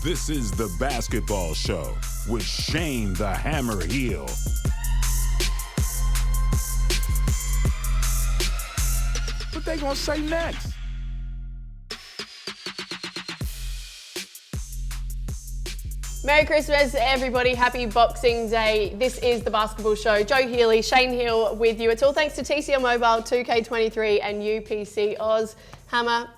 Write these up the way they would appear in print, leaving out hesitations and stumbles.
This is The Basketball Show with Shane the Hammer Heel. What they gonna say next? Merry Christmas, everybody. Happy Boxing Day. This is The Basketball Show. Joe Healy, Shane Hill with you. It's all thanks to TCL Mobile, 2K23 and UPCOZ. Hammer,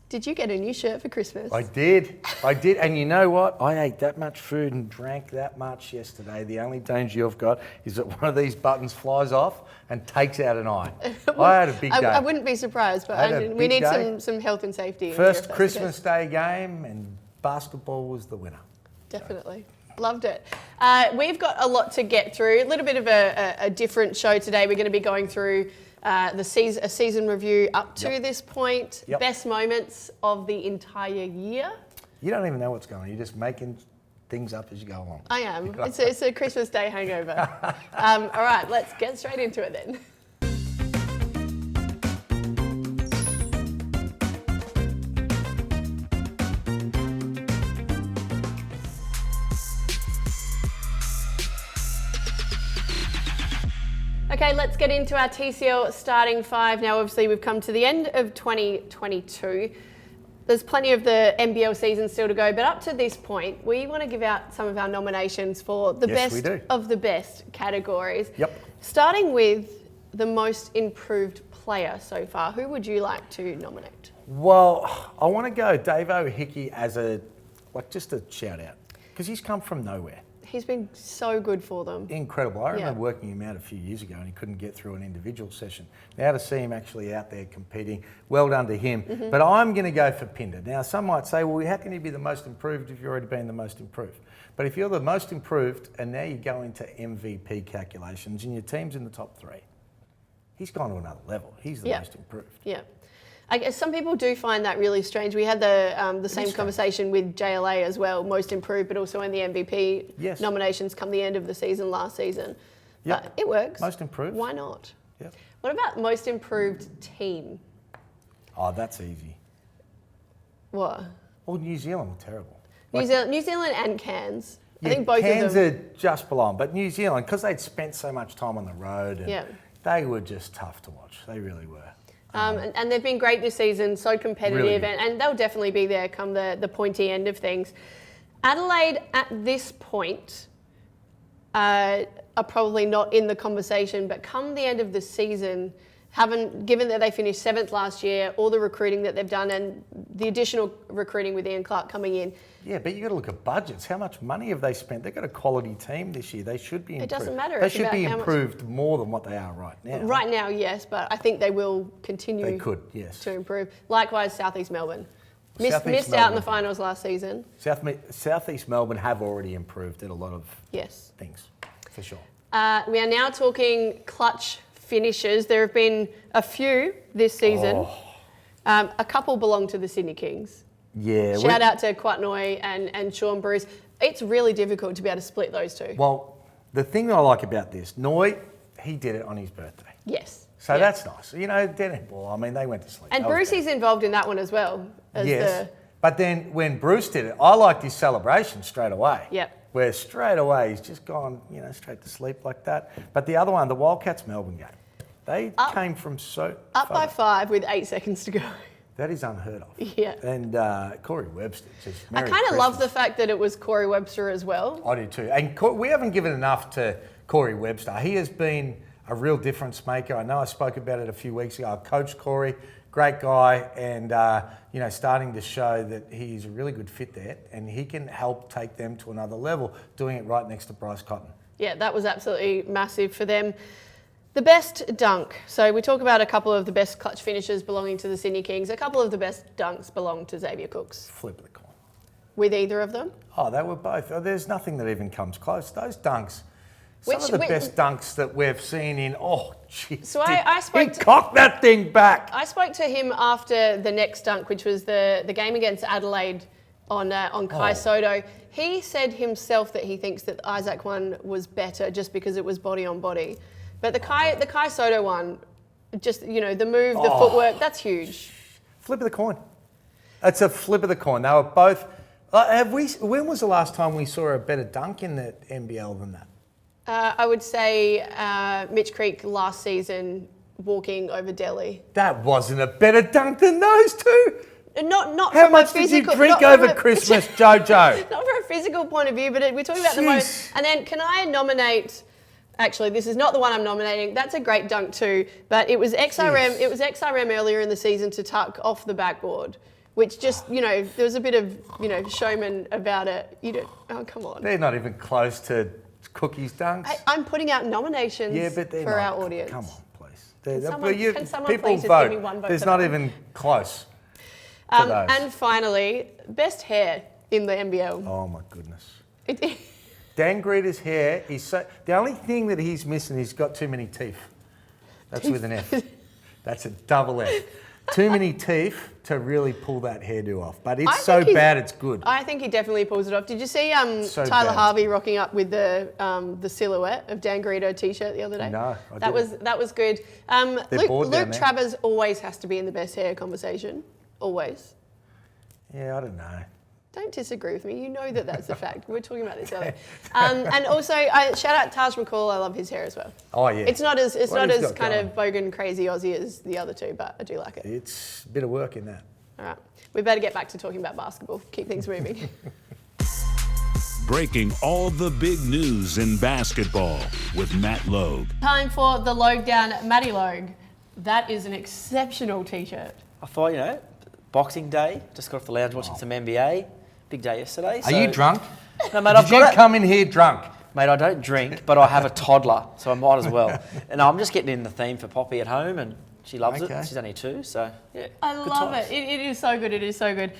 did you get a new shirt for Christmas? I did. And you know what? I ate that much food and drank that much yesterday. The only danger you've got is that one of these buttons flies off and takes out an eye. I had a big day. I wouldn't be surprised, but we need some health and safety. First Christmas Day game, and basketball was the winner. Definitely. Loved it. We've got a lot to get through. A little bit of a different show today. We're going to be going through a season review up to this point. Best moments of the entire year. You don't even know what's going on. You're just making things up as you go along. I am. It's a Christmas Day hangover. All right, let's get straight into it then. Okay, let's get into our TCL starting five. Now, obviously, we've come to the end of 2022. There's plenty of the NBL season still to go, but up to this point, we want to give out some of our nominations for the best of the best categories. Starting with the most improved player so far. Who would you like to nominate? Well, I want to go Davo Hickey as just a shout out, because he's come from nowhere. He's been so good for them. Incredible. I remember working him out a few years ago and he couldn't get through an individual session. Now to see him actually out there competing, well done to him. But I'm going to go for Pinder. Now some might say, well, how can you be the most improved if you've already been the most improved? But if you're the most improved and now you go into MVP calculations and your team's in the top three, he's gone to another level. He's the most improved. Yeah. I guess some people do find that really strange. We had the same conversation with JLA as well, most improved, but also in the MVP nominations come the end of the season last season. But it works. Most improved. Why not? What about most improved team? Oh, that's easy. What? Well, New Zealand were terrible. New Zealand and Cairns. I think both Cairns of them. are just below, but New Zealand, because they'd spent so much time on the road, and they were just tough to watch. They really were. And they've been great this season, so competitive, really and they'll definitely be there come the pointy end of things. Adelaide, at this point, are probably not in the conversation, but come the end of the season, given that they finished 7th last year, all the recruiting that they've done and the additional recruiting with Ian Clark coming in. Yeah, but you've got to look at budgets. How much money have they spent? They've got a quality team this year. They should be improved. It doesn't matter. They should be improved more than what they are right now. Right now, yes, but I think they will continue to improve. Likewise, South East Melbourne. Missed out in the finals last season. South East Melbourne have already improved at a lot of things, for sure. We are now talking clutch finishes. There have been a few this season. A couple belong to the Sydney Kings. Yeah. Shout out to Quatnoy and Sean Bruce. It's really difficult to be able to split those two. Well, the thing that I like about this, Noy, he did it on his birthday. Yes. So that's nice. You know, Dennis-Ball, I mean, they went to sleep. And Bruce is involved in that one as well. But then when Bruce did it, I liked his celebration straight away. Yep. Where straight away he's just gone, straight to sleep like that. But the other one, the Wildcats Melbourne game, they came from up by 5 with 8 seconds to go. That is unheard of. Yeah. And Corey Webster, just I kind of love the fact that it was Corey Webster as well. I do too. And we haven't given enough to Corey Webster. He has been a real difference maker. I know I spoke about it a few weeks ago. I coached Corey, great guy, and starting to show that he's a really good fit there, and he can help take them to another level, doing it right next to Bryce Cotton. Yeah, that was absolutely massive for them. The best dunk. So we talk about a couple of the best clutch finishes belonging to the Sydney Kings. A couple of the best dunks belong to Xavier Cooks. Flip of the coin. With either of them? Oh, they were both. There's nothing that even comes close. Those dunks, some of the best dunks that we've seen in, jeez. So I spoke he cocked that thing back. I spoke to him after the next dunk, which was the game against Adelaide on Kai Soto. He said himself that he thinks that the Isaac one was better just because it was body on body. But the Kai Soto one, just, the move, the footwork, that's huge. Flip of the coin. It's a flip of the coin. They were both, When was the last time we saw a better dunk in the NBL than that? I would say Mitch Creek last season walking over Delhi. That wasn't a better dunk than those two. Not How from much a did physical, you drink not from over a- Christmas, Jojo? Not from a physical point of view, but we're talking about the moment. Jeez. And then can I nominate? Actually, this is not the one I'm nominating. That's a great dunk too. But it was XRM. Yes. It was XRM earlier in the season to tuck off the backboard, which just there was a bit of showman about it. Oh come on. They're not even close to Cookie's dunks. I'm putting out nominations but they're for not. our audience. Come on, please. Can someone people please just vote. give me one vote There's for not that even close to those. And finally, best hair in the NBL. Oh my goodness. It- Dan Greeter's hair is so. The only thing that he's missing, he's got too many teeth. That's with an F. That's a double F. Too many teeth to really pull that hairdo off. But it's so bad, it's good. I think he definitely pulls it off. Did you see So Tyler bad. Harvey rocking up with the silhouette of Dan Greeter t-shirt the other day? No, I that didn't. was good. They're bored down Luke there. Travers always has to be in the best hair conversation. Always. Yeah, I don't know. Don't disagree with me. You know that's a fact. We were talking about this earlier. And also, shout out Taj McCall. I love his hair as well. Oh yeah. It's not as What not he's as got kind going. of bogan crazy Aussie as the other two, but I do like it. It's a bit of work in that. All right, we better get back to talking about basketball. Keep things moving. Breaking all the big news in basketball with Matt Logue. Time for the Logue down, Matty Logue. That is an exceptional t-shirt. I thought, Boxing Day, just got off the lounge watching some NBA. Big day yesterday. Are you drunk? No, mate, Did you come in here drunk? Mate, I don't drink, but I have a toddler, so I might as well. And I'm just getting in the theme for Poppy at home, and she loves Okay. it. She's only 2, so yeah. I good love times. it. It is so good. It is so good.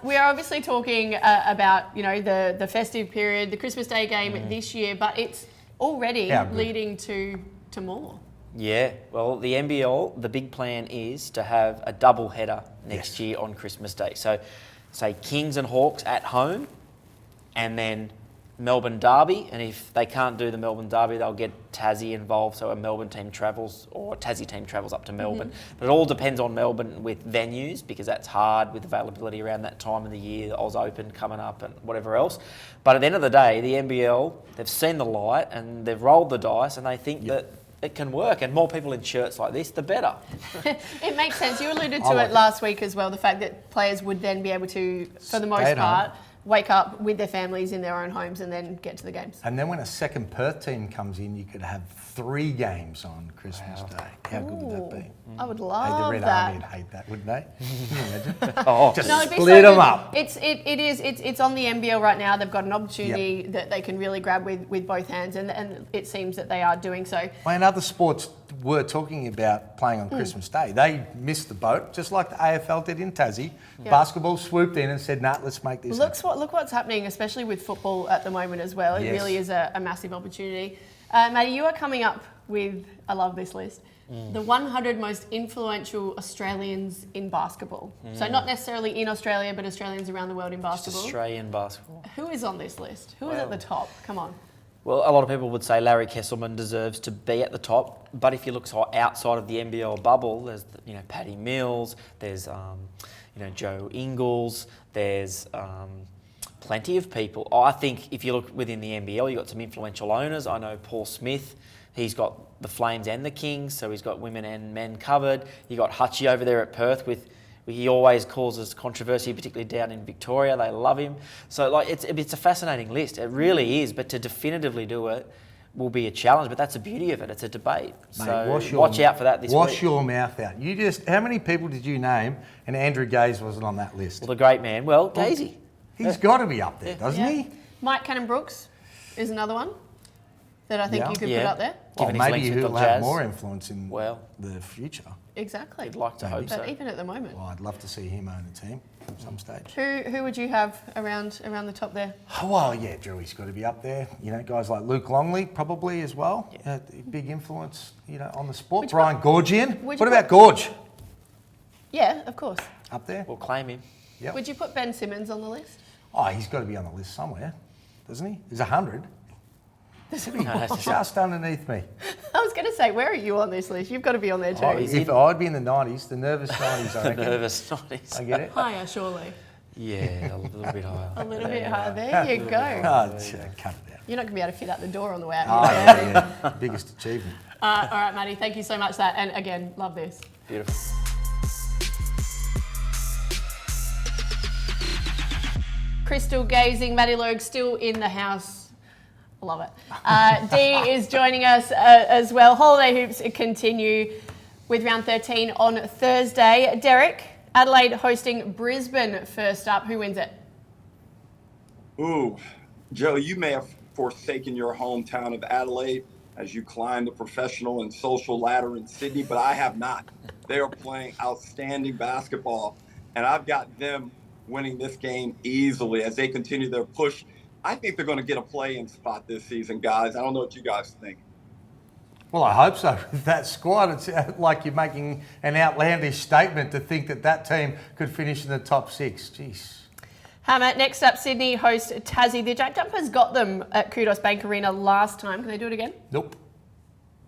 We are obviously talking about the festive period, the Christmas Day game this year, but it's already How good. leading to more. Yeah, well, the NBL, the big plan is to have a double header next year on Christmas Day. So, say Kings and Hawks at home, and then Melbourne Derby. And if they can't do the Melbourne Derby, they'll get Tassie involved. So a Melbourne team travels, or a Tassie team travels up to Melbourne. But it all depends on Melbourne with venues, because that's hard with availability around that time of the year, the Oz Open coming up and whatever else. But at the end of the day, the NBL, they've seen the light and they've rolled the dice, and they think that it can work, and more people in shirts like this, the better. It makes sense. You alluded I to like it it. last week as well, the fact that players would then be able to, for the most Stay at part, home. wake up with their families in their own homes and then get to the games. And then when a second Perth team comes in, you could have 3 games on Christmas Day. How good would that be? I would Hey, the love Red that. Army would hate that, wouldn't they? Can you imagine? Oh, Just No, it'd be split so them good. up. It's on the NBL right now. They've got an opportunity that they can really grab with both hands, and it seems that they are doing so. Well, and other sports were talking about playing on Christmas Day. They missed the boat, just like the AFL did in Tassie. Yeah. Basketball swooped in and said, nah, let's make this happen. Look what's happening, especially with football at the moment as well. It Yes. really is a massive opportunity. Matty, you are coming up with, I love this list, the 100 most influential Australians in basketball. So not necessarily in Australia, but Australians around the world in just basketball. Australian basketball. Who is on this list? Who is at the top? Come on. Well, a lot of people would say Larry Kesselman deserves to be at the top, but if you look outside of the NBL bubble, there's Paddy Mills, there's Joe Ingles, there's plenty of people. I think if you look within the NBL, you've got some influential owners. I know Paul Smith, he's got the Flames and the Kings, so he's got women and men covered. You got Hutchie over there at Perth he always causes controversy, particularly down in Victoria. They love him. So it's a fascinating list. It really is, but to definitively do it will be a challenge, but that's the beauty of it. It's a debate. Mate, So watch out for that this week. Wash your mouth out. How many people did you name and Andrew Gaze wasn't on that list? Well, the great man, Gazy. He's got to be up there, doesn't he? Mike Cannon-Brooks is another one that I think Yeah. you could Yeah. put up there. Well, Given his maybe links with he'll the have Jazz. more influence in Well. the future. Exactly. I'd like to hope so. But even at the moment. Well, I'd love to see him own a team at some stage. Who would you have around the top there? Oh, well, yeah, Drewy's got to be up there. Guys like Luke Longley probably as well. Big influence, on the sport. Which Brian one- Gorgian. would What you about put- Gorge? Yeah, of course. Up there? We'll claim him. Yep. Would you put Ben Simmons on the list? Oh, he's got to be on the list somewhere, doesn't he? There's 100. No, Just underneath me. I was going to say, where are you on this list? You've got to be on there too. If I'd be in the 90s, the nervous 90s, I reckon. Nervous, nice. I get it. Higher, surely. Yeah, a little bit higher. A little bit higher. There you go. Oh, cut it out. You're not going to be able to fit out the door on the way out. Oh, yeah. Biggest achievement. All right, Matty, thank you so much for that. And again, love this. Beautiful. Crystal gazing, Matty Logue still in the house. I love it. Dee is joining us as well. Holiday Hoops continue with round 13 on Thursday. Derek, Adelaide hosting Brisbane first up. Who wins it? Ooh, Joe, you may have forsaken your hometown of Adelaide as you climb the professional and social ladder in Sydney, but I have not. They are playing outstanding basketball, and I've got them winning this game easily as they continue their push. I think they're going to get a play-in spot this season, guys. I don't know what you guys think. Well, I hope so. With that squad, it's like you're making an outlandish statement to think that that team could finish in the top 6. Jeez. Hammer, next up, Sydney host Tassie. The Jack Jumpers got them at Kudos Bank Arena last time. Can they do it again? Nope.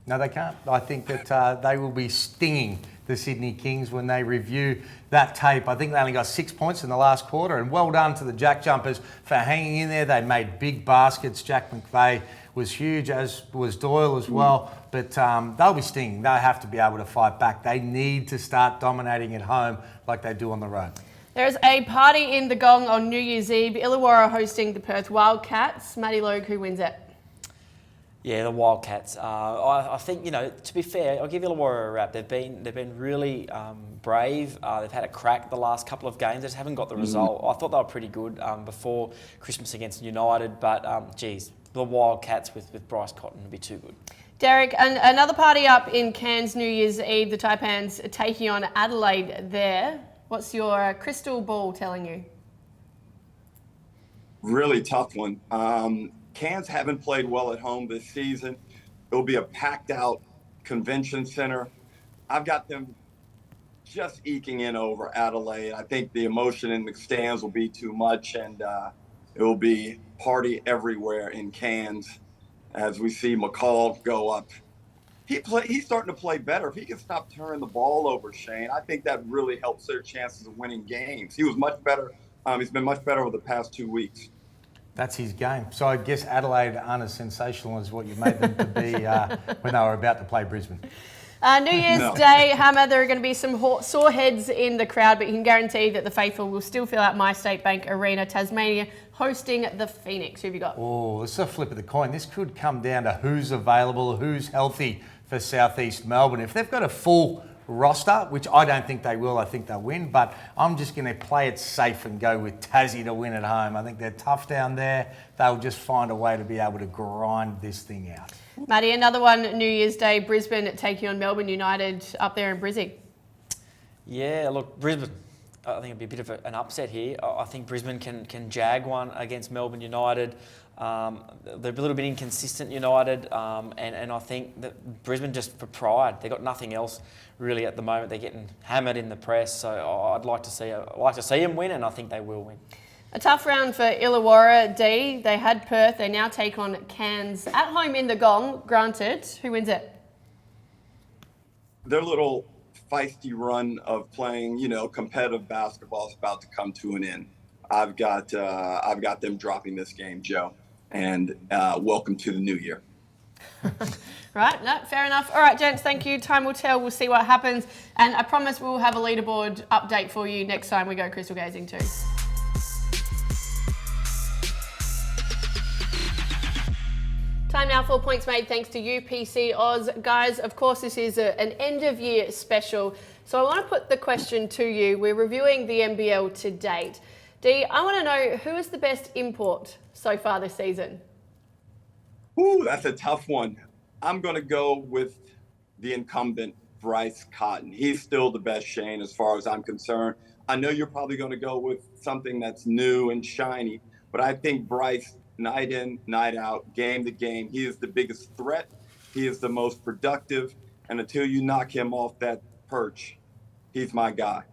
No, they can't. I think that they will be stinging the Sydney Kings when they review that tape. I think they only got 6 points in the last quarter, and well done to the Jack Jumpers for hanging in there. They made big baskets. Jack McVeigh was huge, as was Doyle as well. But they'll be stinging. They'll have to be able to fight back. They need to start dominating at home like they do on the road. There's a party in the Gong on New Year's Eve. Illawarra hosting the Perth Wildcats. Matty Logue, who wins it? Yeah, the Wildcats. I think, to be fair, I'll give Illawarra a rap. They've been really brave. They've had a crack the last couple of games. They just haven't got the result. I thought they were pretty good before Christmas against United, but the Wildcats with Bryce Cotton would be too good. Derek, another party up in Cairns New Year's Eve. The Taipans taking on Adelaide there. What's your crystal ball telling you? Really tough one. Cairns haven't played well at home this season. It'll be a packed out convention center. I've got them just eking in over Adelaide. I think the emotion in the stands will be too much, and it will be party everywhere in Cairns as we see McCall go up. He's starting to play better. If he can stop turning the ball over, Shane, I think that really helps their chances of winning games. He was much better. He's been much better over the past 2 weeks. That's his game. So I guess Adelaide aren't as sensational as what you made them to be when they were about to play Brisbane. New Year's Day, Hammer, there are going to be some sore heads in the crowd, but you can guarantee that the faithful will still fill out My State Bank Arena. Tasmania hosting the Phoenix. Who have you got? Oh, this is a flip of the coin. This could come down to who's available, who's healthy for Southeast Melbourne. If they've got a full roster, which I don't think they will, I think they'll win, but I'm just going to play it safe and go with Tassie to win at home. I think they're tough down there. They'll just find a way to be able to grind this thing out. Matty, another one, New Year's Day, Brisbane taking on Melbourne United up there in Brizzy. Yeah, look, Brisbane, I think it'd be a bit of an upset here. I think Brisbane can jag one against Melbourne United. They're a little bit inconsistent, United, and I think that Brisbane, just for pride, they've got nothing else really at the moment. They're getting hammered in the press, so I'd like to see them win, and I think they will win. A tough round for Illawarra, D. They had Perth. They now take on Cairns at home in the Gong. Granted, who wins it? Their little feisty run of playing, competitive basketball is about to come to an end. I've got them dropping this game, Joe. And welcome to the new year. Right, no, fair enough. All right, gents, thank you. Time will tell. We'll see what happens. And I promise we'll have a leaderboard update for you next time we go crystal gazing too. Time now for Points Made thanks to UPCOZ. Guys, of course, this is an end-of-year special. So I want to put the question to you. We're reviewing the NBL to date. Dee, I want to know, who is the best import so far this season? Ooh, that's a tough one. I'm going to go with the incumbent, Bryce Cotton. He's still the best, Shane, as far as I'm concerned. I know you're probably going to go with something that's new and shiny, but I think Bryce, night in, night out, game to game, he is the biggest threat. He is the most productive. And until you knock him off that perch, he's my guy.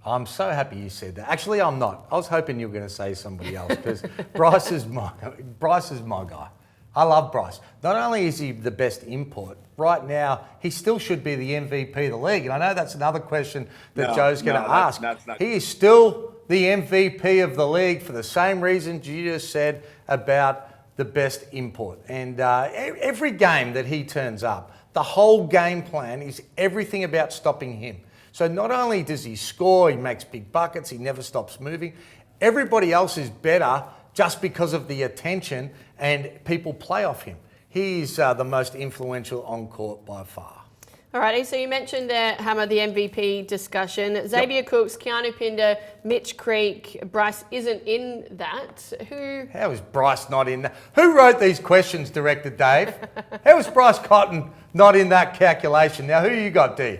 I'm so happy you said that. Actually, I'm not. I was hoping you were going to say somebody else because Bryce is my guy. I love Bryce. Not only is he the best import, right now he still should be the MVP of the league. And I know that's another question that Joe's going to ask. That's not. He is still the MVP of the league for the same reasons you just said about the best import. And every game that he turns up, the whole game plan is everything about stopping him. So not only does he score, he makes big buckets, he never stops moving. Everybody else is better just because of the attention and people play off him. He's the most influential on court by far. Alrighty, so you mentioned there, Hammer, the MVP discussion. Xavier Cooks, Keanu Pinder, Mitch Creek, Bryce isn't in that. How is Bryce not in that? Who wrote these questions, Director Dave? How is Bryce Cotton not in that calculation? Now, who you got, D?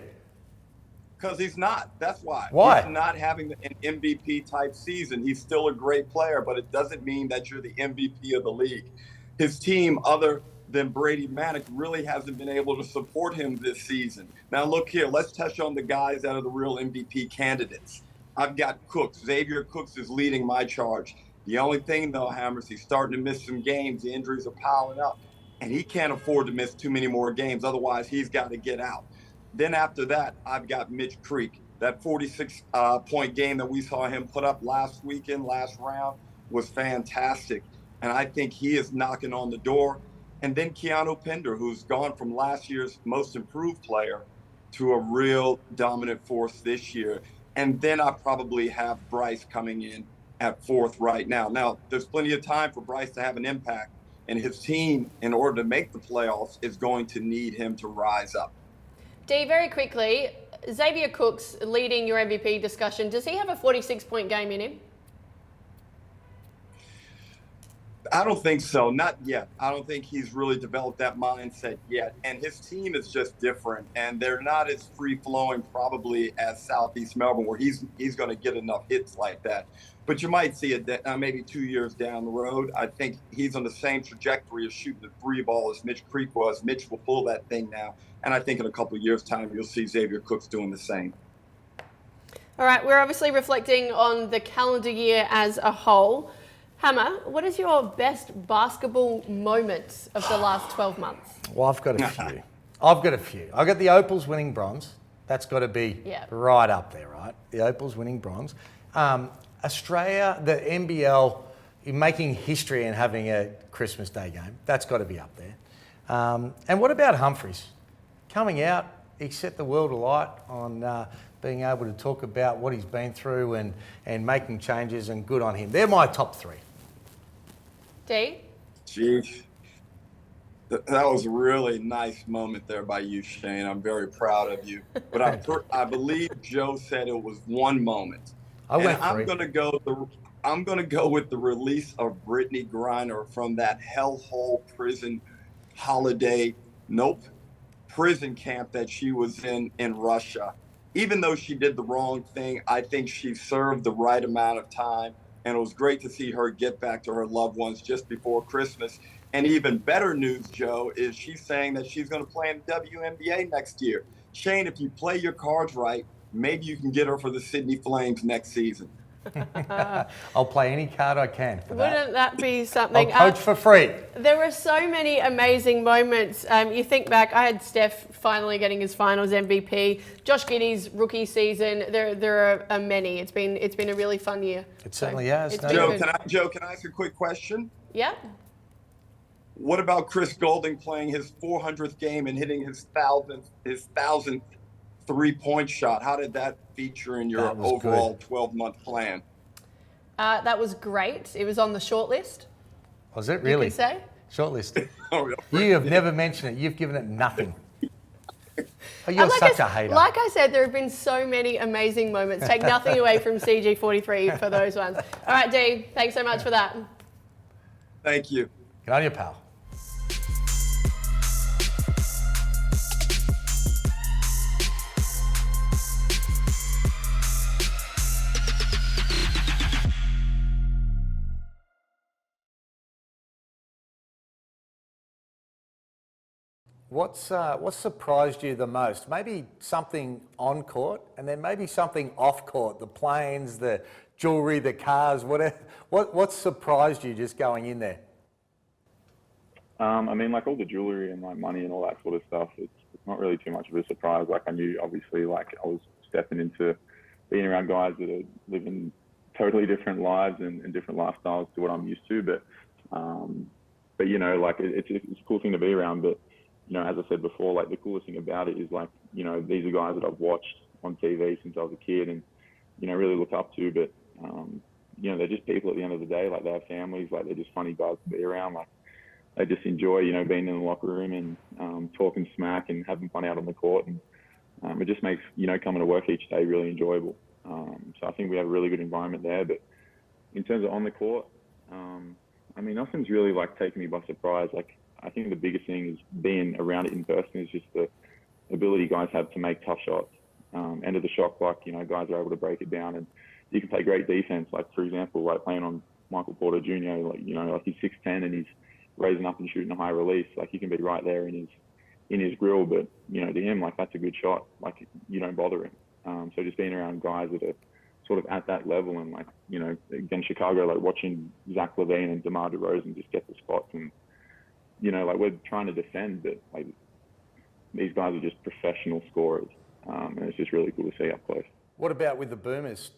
Because he's not. That's why. Why? He's not having an MVP type season. He's still a great player, but it doesn't mean that you're the MVP of the league. His team, other than Brady Manick, really hasn't been able to support him this season. Now, look here. Let's touch on the guys that are the real MVP candidates. I've got Cooks. Xavier Cooks is leading my charge. The only thing, though, Hammers, he's starting to miss some games. The injuries are piling up, and he can't afford to miss too many more games. Otherwise, he's got to get out. Then after that, I've got Mitch Creek. That 46-point game that we saw him put up last round, was fantastic. And I think he is knocking on the door. And then Keanu Pinder, who's gone from last year's most improved player to a real dominant force this year. And then I probably have Bryce coming in at fourth right now. Now, there's plenty of time for Bryce to have an impact. And his team, in order to make the playoffs, is going to need him to rise up. D, very quickly, Xavier Cooks leading your MVP discussion. Does he have a 46-point game in him? I don't think so. Not yet. I don't think he's really developed that mindset yet. And his team is just different. And they're not as free-flowing probably as Southeast Melbourne, where he's going to get enough hits like that. But you might see it maybe 2 years down the road. I think he's on the same trajectory of shooting the three ball as Mitch Creek was. Mitch will pull that thing now. And I think in a couple of years' time, you'll see Xavier Cooks doing the same. All right, we're obviously reflecting on the calendar year as a whole. Hammer, what is your best basketball moment of the last 12 months? Well, I've got a few. I've got the Opals winning bronze. That's got to be right up there, right? The Opals winning bronze. Australia, the NBL, making history and having a Christmas Day game. That's got to be up there. And what about Humphries? Coming out, he set the world alight on being able to talk about what he's been through and making changes, and good on him. They're my top three. D? Gee, that was a really nice moment there by you, Shane. I'm very proud of you. But I believe Joe said it was one moment. I'm going to go with the release of Brittany Griner from that hellhole prison prison camp that she was in Russia. Even though she did the wrong thing, I think she served the right amount of time. And it was great to see her get back to her loved ones just before Christmas. And even better news, Joe, is she's saying that she's going to play in the WNBA next year. Shane, if you play your cards right, maybe you can get her for the Sydney Flames next season. I'll play any card I can for that. Wouldn't that be something? I'll coach for free. There were so many amazing moments. You think back, I had Steph finally getting his finals MVP. Josh Giddey's rookie season. There are many. It's been a really fun year. It certainly has. Joe, can I ask a quick question? Yeah. What about Chris Goulding playing his 400th game and hitting his 1,000th three-point shot? How did that feature in your overall 12-month plan? That was great. It was on the short list. Was it really? You could say. Short list. Oh, You have never mentioned it. You've given it nothing. Oh, you're such a hater. Like I said, there have been so many amazing moments. Take nothing away from CG43 for those ones. All right, D, thanks so much for that. Thank you. Good on you, pal. What's surprised you the most? Maybe something on court, and then maybe something off court. The planes, the jewelry, the cars, whatever. What's surprised you just going in there? I mean, like all the jewelry and like money and all that sort of stuff, it's not really too much of a surprise. Like I knew obviously like I was stepping into being around guys that are living totally different lives and different lifestyles to what I'm used to. But you know, like it's a cool thing to be around. But you know, as I said before, like the coolest thing about it is like, you know, these are guys that I've watched on TV since I was a kid and, you know, really look up to. But, you know, they're just people at the end of the day. Like they have families, like they're just funny guys to be around. Like they just enjoy, you know, being in the locker room and talking smack and having fun out on the court. And it just makes, you know, coming to work each day really enjoyable. So I think we have a really good environment there. But in terms of on the court, I mean, nothing's really like taken me by surprise. Like I think the biggest thing is being around it in person is just the ability guys have to make tough shots. End of the shot clock, you know, guys are able to break it down and you can play great defense. Like for example, like playing on Michael Porter Jr., like, you know, like he's 6'10" and he's raising up and shooting a high release. Like you can be right there in his grill, but you know, to him, like that's a good shot. Like you don't bother him. So just being around guys that are sort of at that level and like, you know, against Chicago, like watching Zach LaVine and DeMar DeRozan just get the spots and, you know, like we're trying to defend, but like these guys are just professional scorers. And it's just really cool to see up close. What about with the Boomers?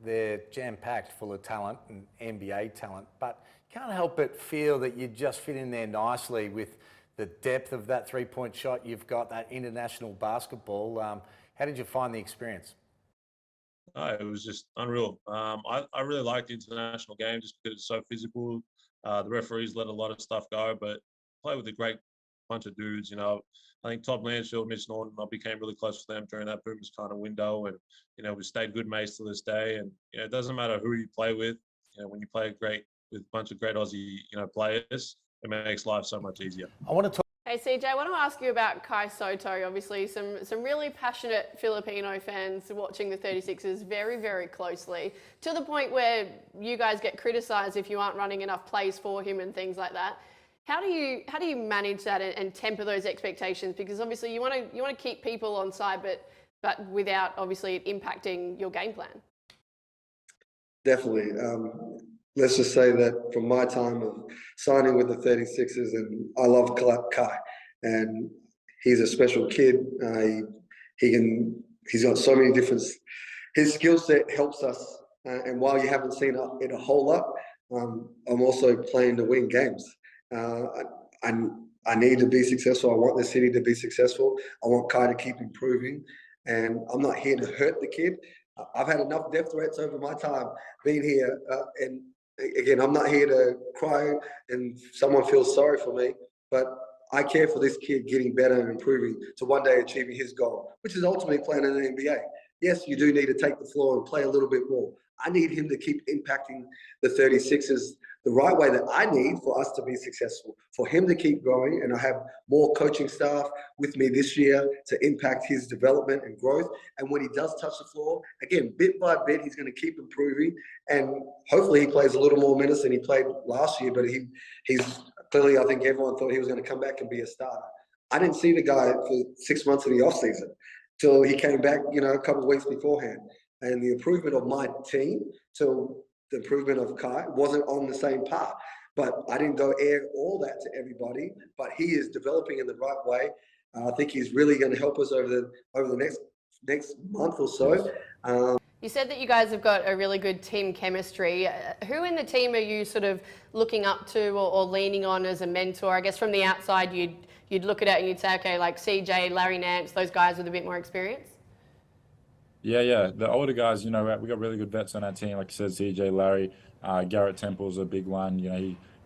They're jam-packed full of talent and NBA talent, but can't help but feel that you just fit in there nicely with the depth of that three-point shot. You've got that international basketball. How did you find the experience? It was just unreal. I really liked the international game just because it's so physical. The referees let a lot of stuff go, but play with a great bunch of dudes. You know, I think Todd Blanchfield, Mitch Norton, I became really close with them during that Boomers kind of window, and you know we stayed good mates to this day. And you know, it doesn't matter who you play with. You know, when you play with a bunch of great Aussie players, it makes life so much easier. I want to talk. Hey CJ, I want to ask you about Kai Soto. Obviously, some really passionate Filipino fans watching the 36ers very, very closely, to the point where you guys get criticised if you aren't running enough plays for him and things like that. How do you manage that and temper those expectations? Because obviously you want to keep people on side, but without obviously impacting your game plan. Definitely. Let's just say that from my time of signing with the 36ers, and I love Kai, and he's a special kid. He's got so many different. His skill set helps us, and while you haven't seen it a whole lot, I'm also playing to win games. I need to be successful. I want the city to be successful. I want Kai to keep improving, and I'm not here to hurt the kid. I've had enough death threats over my time being here, and again, I'm not here to cry and someone feels sorry for me, but I care for this kid getting better and improving to one day achieving his goal, which is ultimately playing in the NBA. Yes, you do need to take the floor and play a little bit more. I need him to keep impacting the 36ers the right way that I need for us to be successful, for him to keep growing. And I have more coaching staff with me this year to impact his development and growth. And when he does touch the floor, again, bit by bit, he's going to keep improving. And hopefully he plays a little more minutes than he played last year, but he's clearly, I think everyone thought he was going to come back and be a starter. I didn't see the guy for 6 months in the offseason till he came back, a couple of weeks beforehand. And the improvement of my team to the improvement of Kai wasn't on the same path. But I didn't go air all that to everybody, but he is developing in the right way. I think he's really going to help us over the next month or so. You said that you guys have got a really good team chemistry. Who in the team are you sort of looking up to or leaning on as a mentor? I guess from the outside, you'd look at it and you'd say, okay, like CJ, Larry Nance, those guys with a bit more experience? Yeah. The older guys, we got really good vets on our team. Like you said, CJ, Larry, Garrett Temple's a big one.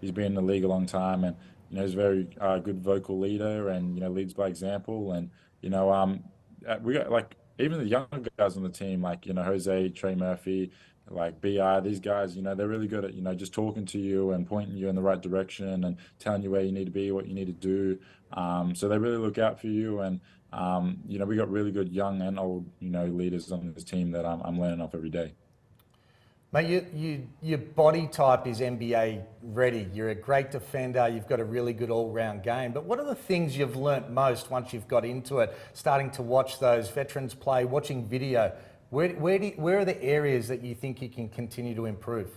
He's been in the league a long time, and he's a very good vocal leader, and leads by example. And we got like even the younger guys on the team, like Jose, Trey Murphy, like Bi. These guys, they're really good at just talking to you and pointing you in the right direction and telling you where you need to be, what you need to do. So they really look out for you, and we got really good young and old leaders on this team that I'm learning off every day. Mate, your body type is NBA ready. You're a great defender. You've got a really good all-round game. But what are the things you've learnt most once you've got into it, starting to watch those veterans play, watching video? Where are the areas that you think you can continue to improve?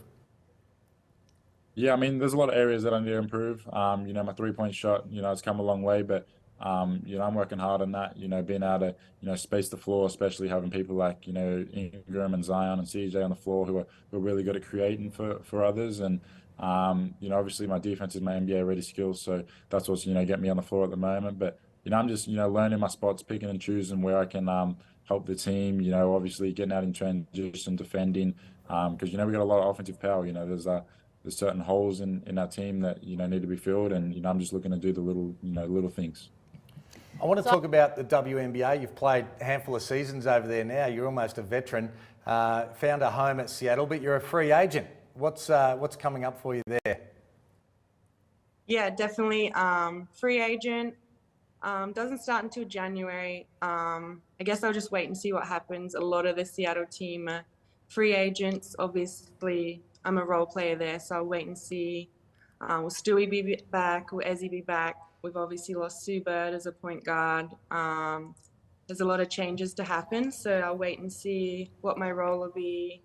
Yeah, I mean, there's a lot of areas that I need to improve. My 3-point shot, has come a long way, but I'm working hard on that. Being able to, space the floor, especially having people like, Ingram and Zion and CJ on the floor who are really good at creating for others. And obviously my defense is my NBA ready skills, so that's what's get me on the floor at the moment. But I'm just learning my spots, picking and choosing where I can help the team. Obviously getting out in transition, defending, because we got a lot of offensive power. There's certain holes in our team that need to be filled, and I'm just looking to do the little things. I want to talk about the WNBA. You've played a handful of seasons over there now. You're almost a veteran. Found a home at Seattle, but you're a free agent. What's coming up for you there? Yeah, definitely. Free agent. Doesn't start until January. I guess I'll just wait and see what happens. A lot of the Seattle team are free agents. Obviously, I'm a role player there, so I'll wait and see. Will Stewie be back? Will Ezzy be back? We've obviously lost Sue Bird as a point guard. There's a lot of changes to happen, so I'll wait and see what my role will be,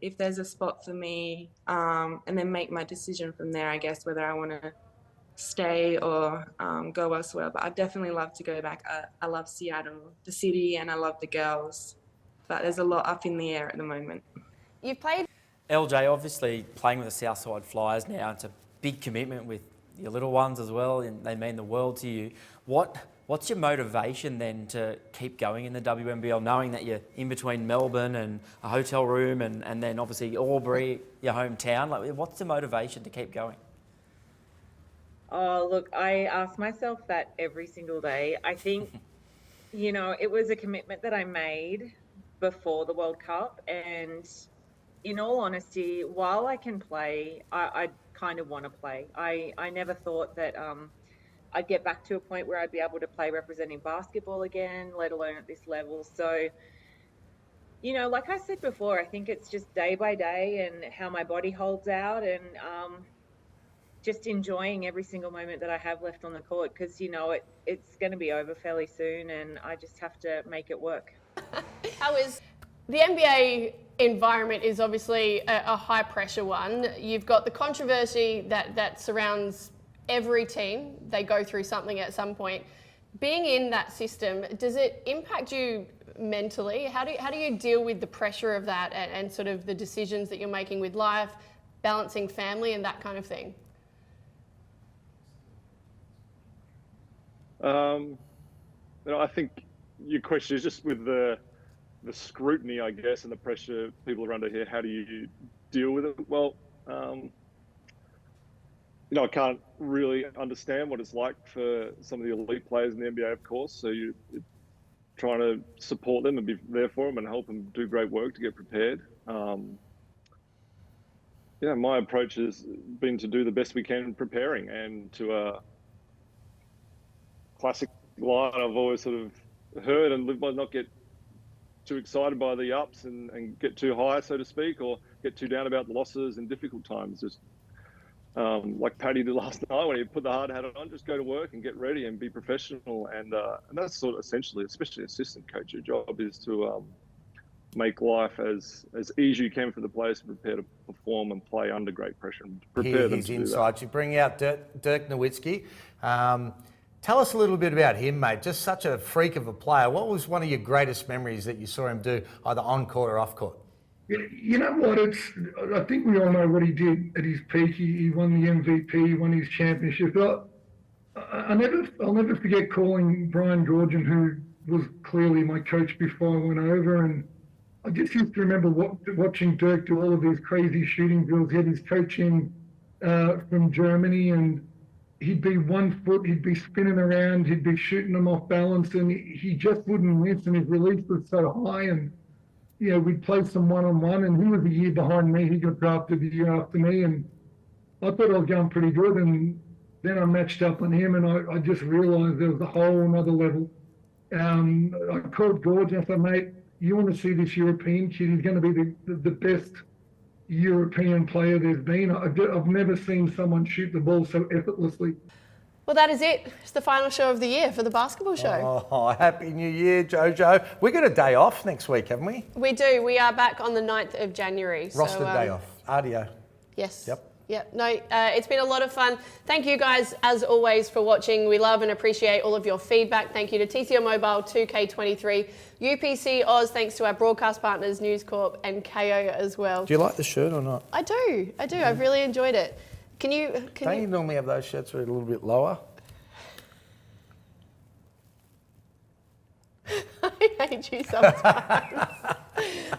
if there's a spot for me, and then make my decision from there, I guess, whether I want to stay or go elsewhere. But I'd definitely love to go back. I love Seattle, the city, and I love the girls. But there's a lot up in the air at the moment. You've played... LJ, obviously playing with the Southside Flyers now, it's a big commitment with your little ones as well, and they mean the world to you. What's your motivation then to keep going in the WNBL, knowing that you're in between Melbourne and a hotel room and then obviously Albury, your hometown? Like, what's the motivation to keep going? Oh, look, I ask myself that every single day. I think, it was a commitment that I made before the World Cup, and in all honesty, while I can play, I kind of want to play. I never thought that I'd get back to a point where I'd be able to play representing basketball again, let alone at this level. So, like I said before, I think it's just day by day and how my body holds out, and just enjoying every single moment that I have left on the court, because, it's going to be over fairly soon, and I just have to make it work. How is... The NBA environment is obviously a high pressure one. You've got the controversy that surrounds every team. They go through something at some point. Being in that system, does it impact you mentally? How do you deal with the pressure of that and sort of the decisions that you're making with life, balancing family and that kind of thing? I think your question is just with the scrutiny, I guess, and the pressure people are under here. How do you deal with it? Well, I can't really understand what it's like for some of the elite players in the NBA, of course. So you're trying to support them and be there for them and help them do great work to get prepared. My approach has been to do the best we can in preparing, and to classic line I've always sort of heard and lived by: not get too excited by the ups and get too high, so to speak, or get too down about the losses and difficult times. Just like Paddy did last night when he put the hard hat on, just go to work and get ready and be professional. And that's sort of essentially, especially assistant coach, your job is to make life as easy as you can for the players to prepare to perform and play under great pressure and prepare them to do that. You bring out Dirk Nowitzki. Tell us a little bit about him, mate. Just such a freak of a player. What was one of your greatest memories that you saw him do, either on court or off court? You know what? I think we all know what he did at his peak. He won the MVP, he won his championship. I'll never forget calling Brian Georgian, who was clearly my coach before I went over, and I just used to remember watching Dirk do all of these crazy shooting drills. He had his coach in from Germany, and he'd be 1 foot, he'd be spinning around, he'd be shooting them off balance, and he just wouldn't miss, and his release was so high. And we'd play some one-on-one, and he was a year behind me. He got drafted the year after me, and I thought I was going pretty good. And then I matched up on him, and I just realised there was a whole another level. I called George and I said, mate, you want to see this European kid? He's going to be the best European player there's been. I've never seen someone shoot the ball so effortlessly. Well, that is it. It's the final show of the year for the basketball show. Oh, Happy New Year, Jojo. We got a day off next week, haven't we? We do. We are back on the 9th of January. Rostered day off. RDO. Yes. Yep. Yep. No, it's been a lot of fun. Thank you guys, as always, for watching. We love and appreciate all of your feedback. Thank you to TCL Mobile, 2K23, UPCOZ, thanks to our broadcast partners, News Corp and KO as well. Do you like the shirt or not? I do. I've really enjoyed it. Don't you normally have those shirts that are a little bit lower? I hate you sometimes.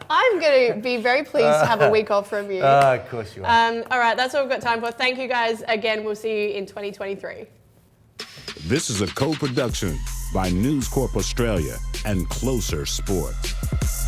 I'm going to be very pleased to have a week off from you. Of course you are. All right, that's all we've got time for. Thank you guys again. We'll see you in 2023. This is a co-production by News Corp Australia and Closer Sports.